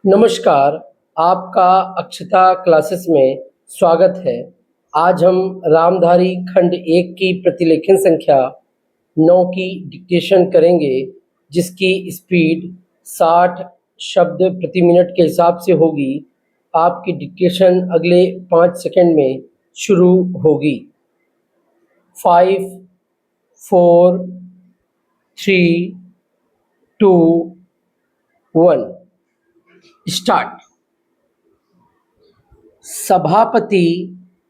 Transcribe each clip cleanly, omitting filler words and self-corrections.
नमस्कार, आपका अक्षता क्लासेस में स्वागत है। आज हम रामधारी खंड 1 की प्रतिलेखन संख्या 9 की डिक्टेशन करेंगे, जिसकी स्पीड 60 शब्द प्रति मिनट के हिसाब से होगी। आपकी डिक्टेशन अगले 5 सेकंड में शुरू होगी। 5, 4, 3, 2, 1 स्टार्ट। सभापति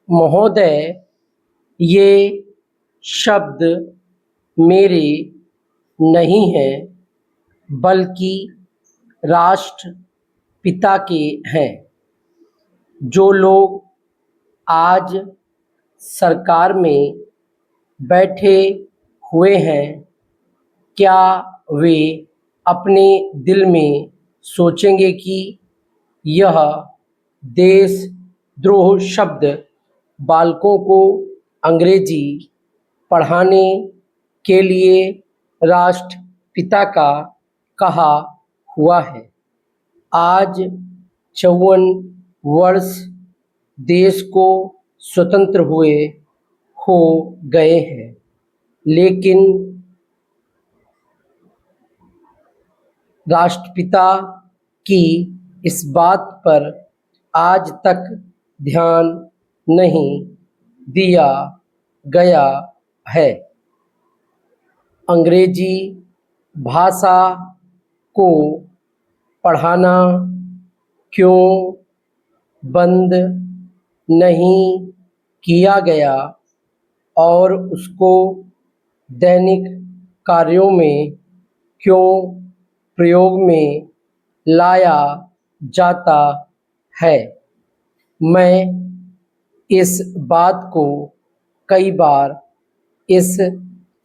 महोदय, ये शब्द मेरे नहीं हैं, बल्कि राष्ट्रपिता के हैं। जो लोग आज सरकार में बैठे हुए हैं, क्या वे अपने दिल में सोचेंगे कि यह देशद्रोह शब्द बालकों को अंग्रेजी पढ़ाने के लिए राष्ट्रपिता का कहा हुआ है। आज 54 वर्ष देश को स्वतंत्र हुए हो गए हैं, लेकिन राष्ट्रपिता की इस बात पर आज तक ध्यान नहीं दिया गया है। अंग्रेजी भाषा को पढ़ाना क्यों बंद नहीं किया गया और उसको दैनिक कार्यों में क्यों प्रयोग में लाया जाता है। मैं इस बात को कई बार इस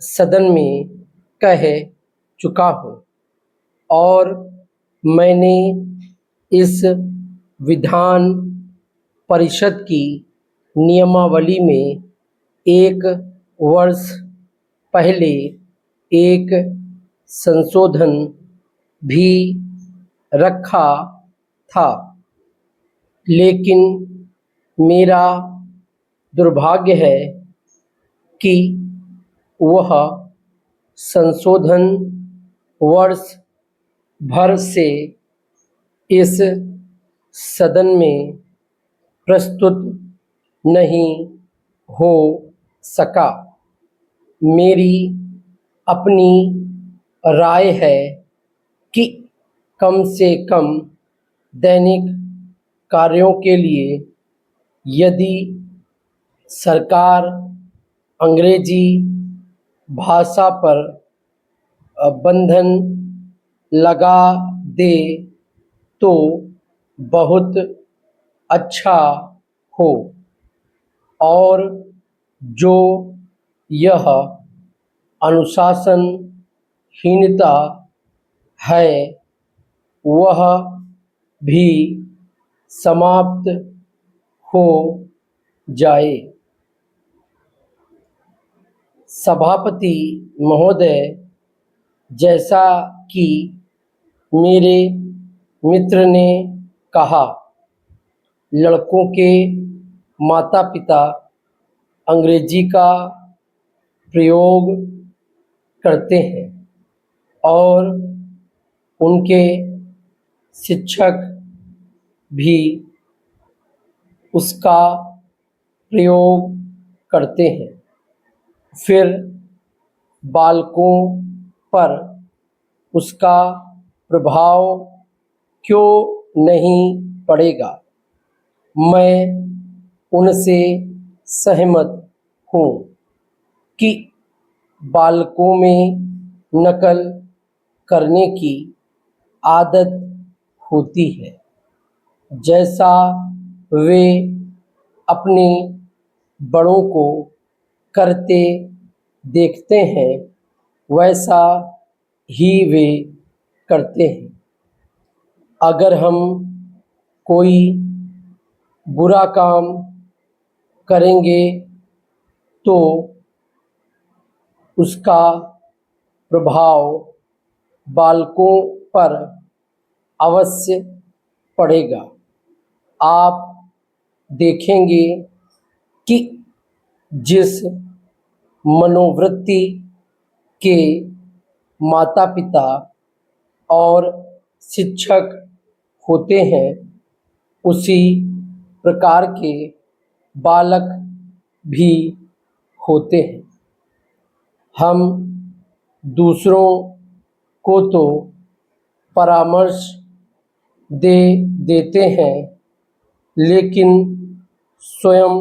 सदन में कह चुका हूँ और मैंने इस विधान परिषद की नियमावली में 1 वर्ष पहले एक संशोधन भी रखा था, लेकिन मेरा दुर्भाग्य है कि वह संशोधन वर्ष भर से इस सदन में प्रस्तुत नहीं हो सका। मेरी अपनी राय है कि कम से कम दैनिक कार्यों के लिए यदि सरकार अंग्रेजी भाषा पर बंधन लगा दे तो बहुत अच्छा हो, और जो यह अनुशासनहीनता है वह भी समाप्त हो जाए। सभापति महोदय, जैसा कि मेरे मित्र ने कहा, लड़कों के माता पिता अंग्रेजी का प्रयोग करते हैं और उनके शिक्षक भी उसका प्रयोग करते हैं। फिर बालकों पर उसका प्रभाव क्यों नहीं पड़ेगा। मैं उनसे सहमत हूँ कि बालकों में नकल करने की आदत होती है। जैसा वे अपने बड़ों को करते देखते हैं, वैसा ही वे करते हैं। अगर हम कोई बुरा काम करेंगे तो उसका प्रभाव बालकों पर अवश्य पड़ेगा। आप देखेंगे कि जिस मनोवृत्ति के माता पिता और शिक्षक होते हैं, उसी प्रकार के बालक भी होते हैं। हम दूसरों को तो परामर्श दे देते हैं, लेकिन स्वयं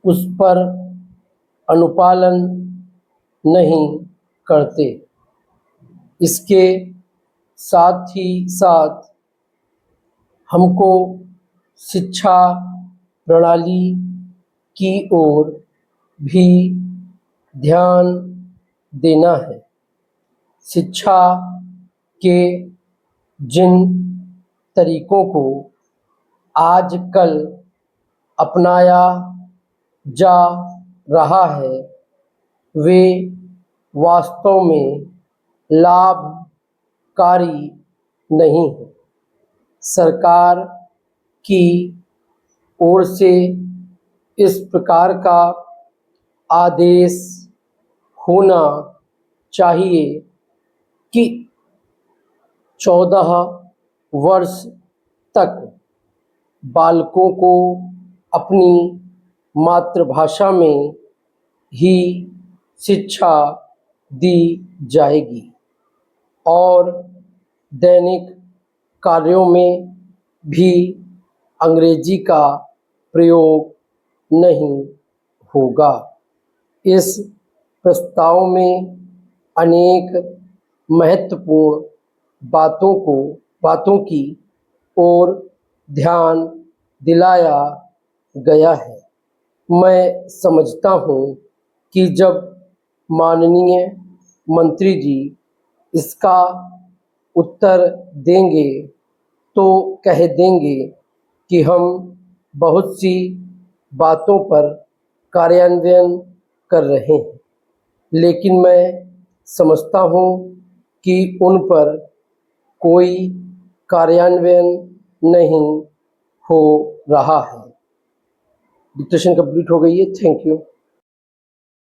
उस पर अनुपालन नहीं करते। इसके साथ ही साथ हमको शिक्षा प्रणाली की ओर भी ध्यान देना है। शिक्षा के जिन तरीकों को आजकल अपनाया जा रहा है, वे वास्तव में लाभकारी नहीं हैं। सरकार की ओर से इस प्रकार का आदेश होना चाहिए कि 14 वर्ष तक बालकों को अपनी मातृभाषा में ही शिक्षा दी जाएगी और दैनिक कार्यों में भी अंग्रेजी का प्रयोग नहीं होगा। इस प्रस्ताव में अनेक महत्वपूर्ण बातों की ओर ध्यान दिलाया गया है। मैं समझता हूँ कि जब माननीय मंत्री जी इसका उत्तर देंगे तो कह देंगे कि हम बहुत सी बातों पर कार्यान्वयन कर रहे हैं, लेकिन मैं समझता हूँ कि उन पर कोई कार्यान्वयन नहीं हो रहा है। डिस्कशन कंप्लीट हो गई है। Thank you.